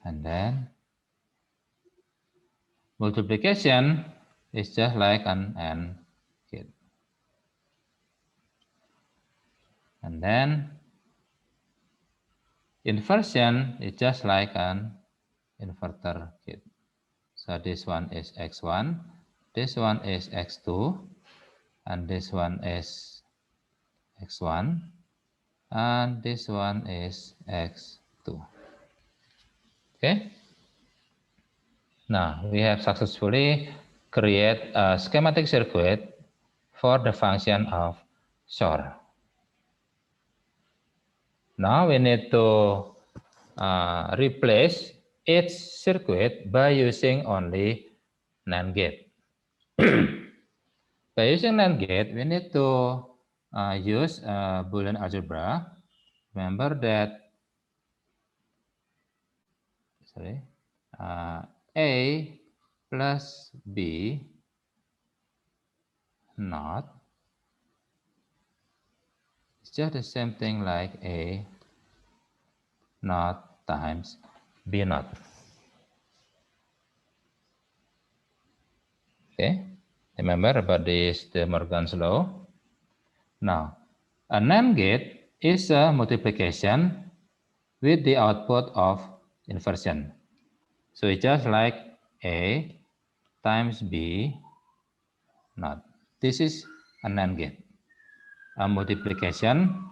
And then multiplication is just like an AND gate. And then inversion is just like an inverter gate. So this one is x1, this one is x2, and this one is x1, and this one is x2. Okay. Now we have successfully create a schematic circuit for the function of SOR. Now we need to replace each circuit by using only NAND gate. By using NAND gate, we need to use Boolean algebra. Remember that A plus B not it's just the same thing like A not times B not. Okay, remember about this, the Morgan's law. Now, a NAND gate is a multiplication with the output of inversion. So it's just like A times B not. This is a NAND gate, a multiplication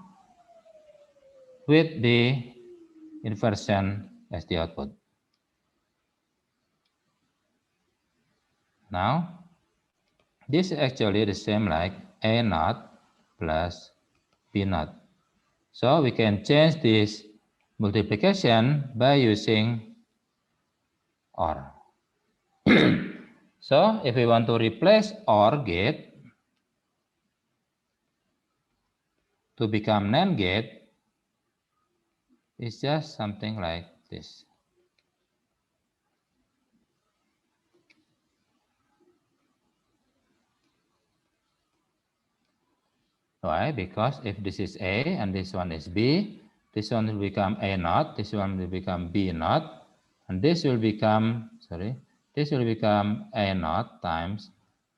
with the inversion as the output. Now, this is actually the same like A naught plus B naught. So we can change this multiplication by using OR. So if we want to replace OR gate to become NAND gate, it's just something like this. Why? Because if this is A and this one is B, this one will become A naught, this one will become B naught, and this will become, this will become A naught times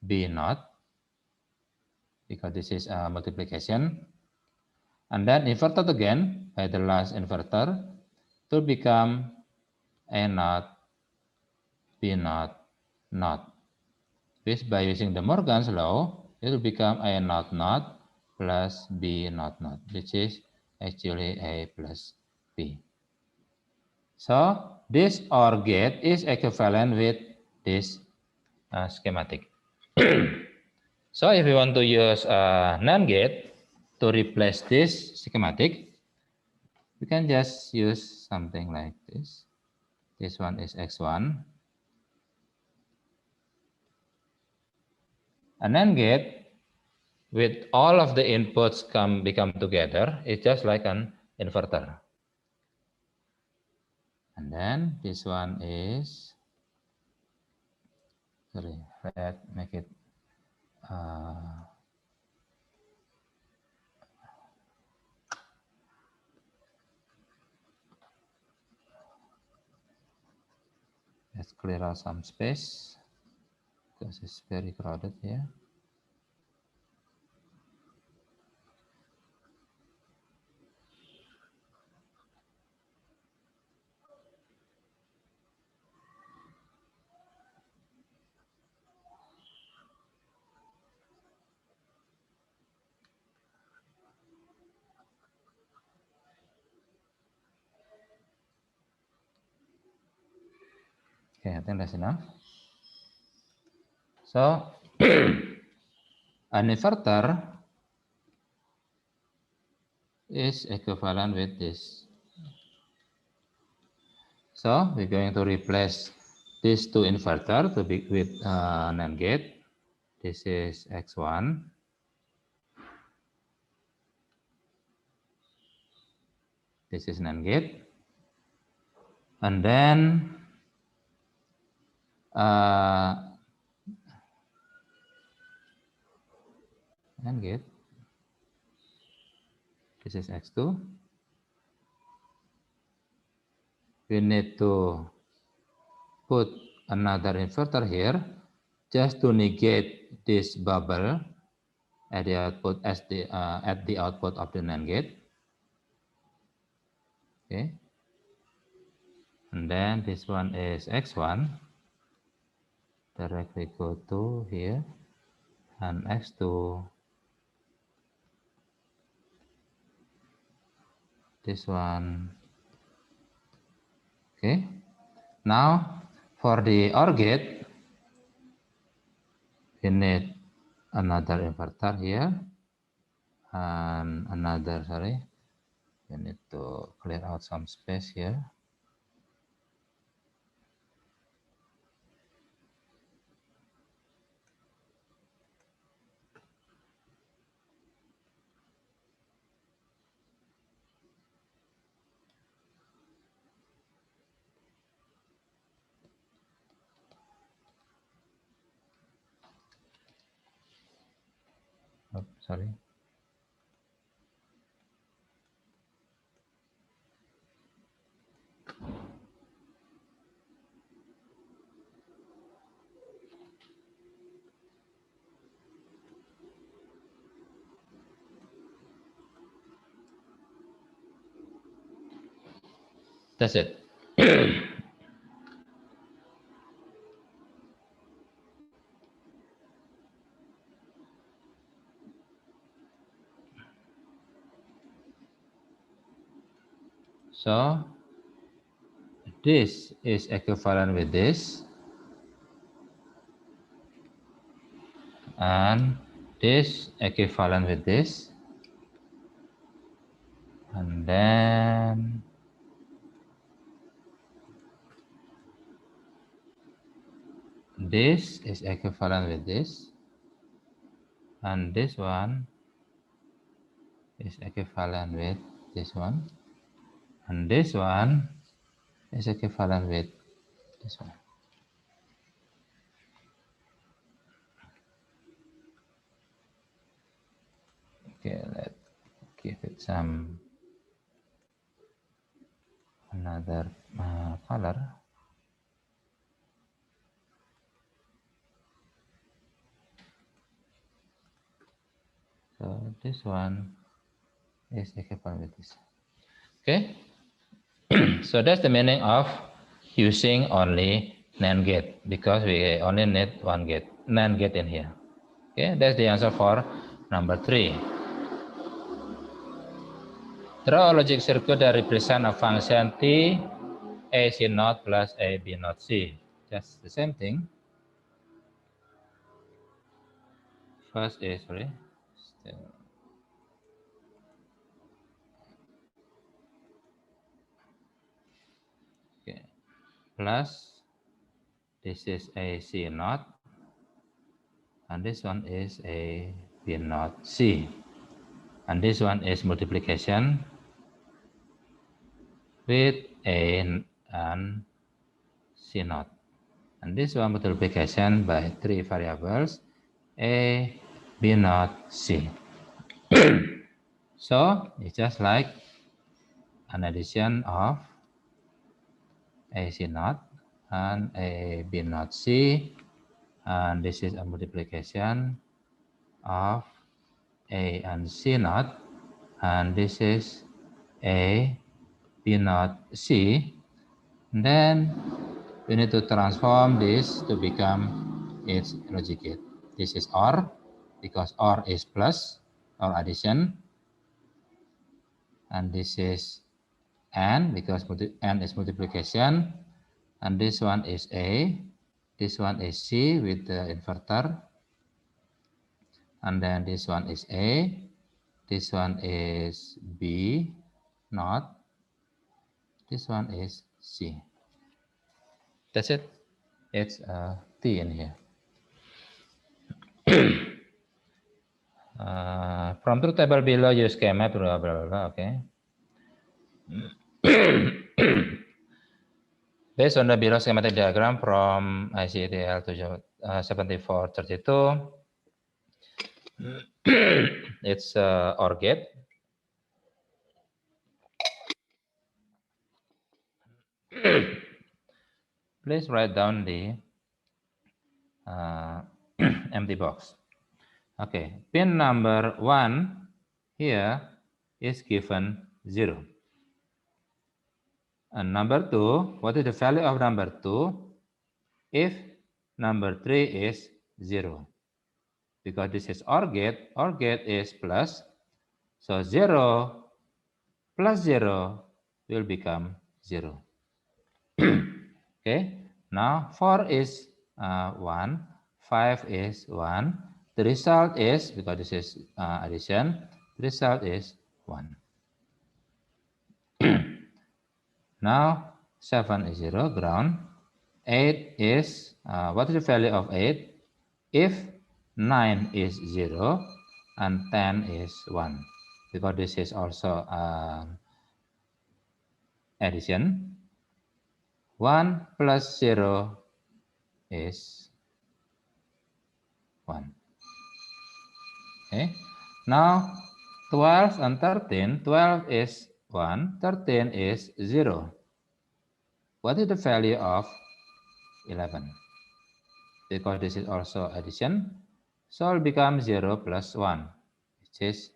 B naught, because this is a multiplication. And then inverted again by the last inverter to become A naught, B naught, naught. This by using the Morgan's law, it will become A naught naught plus B naught naught, which is actually A plus B. So this OR gate is equivalent with this schematic. So if we want to use a NAND gate to replace this schematic, we can just use something like this. This one is X1. A NAND gate with all of the inputs become together, it's just like an inverter. And then this one is, let's make it let's clear out some space because it's very crowded here. Okay, I think that's enough. So an inverter is equivalent with this. So we're going to replace these two inverter to be with NAND gate. This is X1. This is NAND gate. And then NAND gate. This is X2. We need to put another inverter here just to negate this bubble at the output at the output of the NAND gate. Okay. And then this one is X1. Directly go to here and X2. This one. Okay. Now for the OR gate, we need another inverter here and another, sorry, we need to clear out some space here. Oh, sorry. That's it. So this is equivalent with this, and this equivalent with this, and then this is equivalent with this, and this one is equivalent with this one, and this one is equivalent with this one. Okay, let's give it some another color. So this one is equivalent with this. Okay. So that's the meaning of using only NAND gate, because we only need one gate, NAND gate in here. Okay, that's the answer for number 3. Draw a logic circuit that represents a function t a c naught plus a b naught c. Just the same thing. First is, sorry, okay, plus this is a c naught, and this one is a b naught c, and this one is multiplication with a and c naught, and this one multiplication by 3 variables a, b naught, c. So it's just like an addition of a c naught and a b naught c, and this is a multiplication of a and c naught, and this is a b naught c. And then we need to transform this to become its logic gate. This is OR, because OR is plus or addition, and this is AND, because AND is multiplication, And this one is A. This one is C with the inverter. And then this one is A. This one is B, not. This one is C. That's it. It's T in here. From truth table below, use schema, blah, blah, blah, okay. Based on the below schematic diagram from ICTL 7432, it's OR gate. Please write down the empty box. Okay, pin number 1 here is given 0. And number 2, what is the value of number 2 if number 3 is 0? Because this is OR gate is plus. So 0 plus 0 will become 0. Okay, now 4 is 1, 5 is 1. The result is, because this is addition, the result is 1. Now 7 is 0, ground. 8 is, what is the value of 8? If 9 is 0 and 10 is 1, because this is also addition. 1 plus 0 is 1. Okay. Now 12 and 13, 12 is 1, 13 is 0. What is the value of 11? Because this is also addition, so it will become 0 plus 1, which is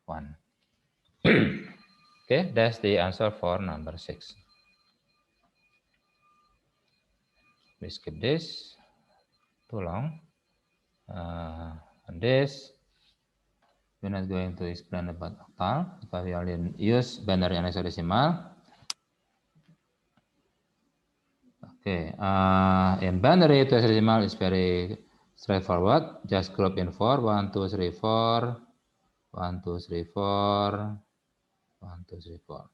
1. Okay, that's the answer for number 6. We skip this, too long. And this, we're not going to explain about octal because we already use binary and hexadecimal. Okay, in binary to hexadecimal is very straightforward. Just group in 4, 1, 2, 3, 4, 1, 2, 3, 4, 1, 2, 3, 4.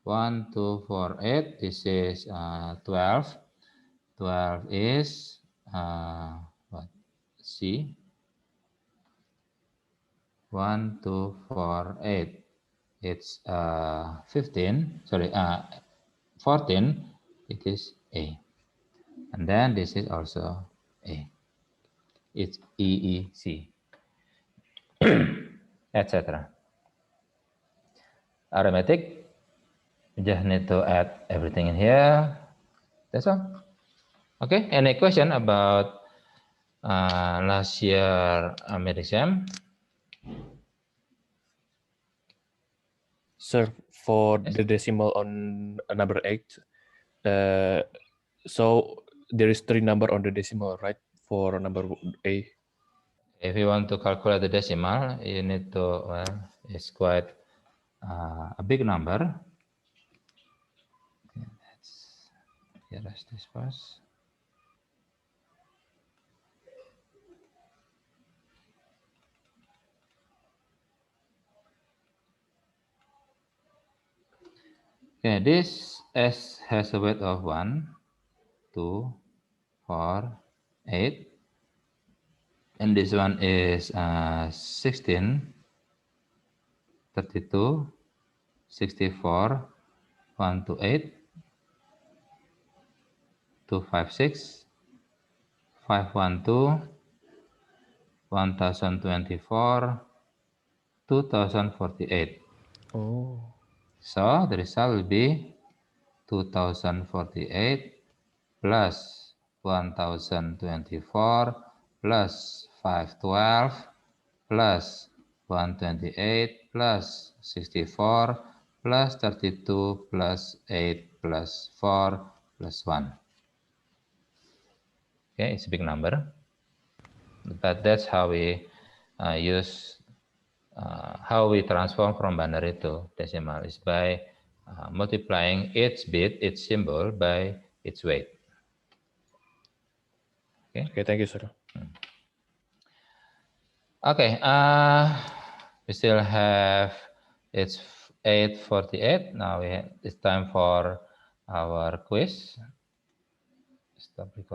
1, 2, 4, 8. This is 12. 12 is what? C. 1, 2, 4, 8. It's 15. Sorry, 14. It is A. And then this is also A. It's EEC, etc. Arithmetic, you just need to add everything in here. That's all. Okay, any question about last year mid exam? Sir, for Yes. the decimal on number 8, so there is 3 number on the decimal, right? For number A. If you want to calculate the decimal, you need to, well, it's quite a big number. Okay, let's erase this first. Okay, this S has a weight of 1, 2, 4, 8. And this one is 16, 32, 64, 1 to 8, 256, 512, 1024, 2048. Oh. So the result will be 2048 plus 1024 plus 512 plus 128 plus 64 plus 32 plus 8 plus 4 plus 1. Okay, it's a big number, but that's how we use, how we transform from binary to decimal is by multiplying each bit, each symbol by its weight. Okay. Okay, thank you, sir. Okay. We still have, it's 8:48. Now it's time for our quiz. Stop recording.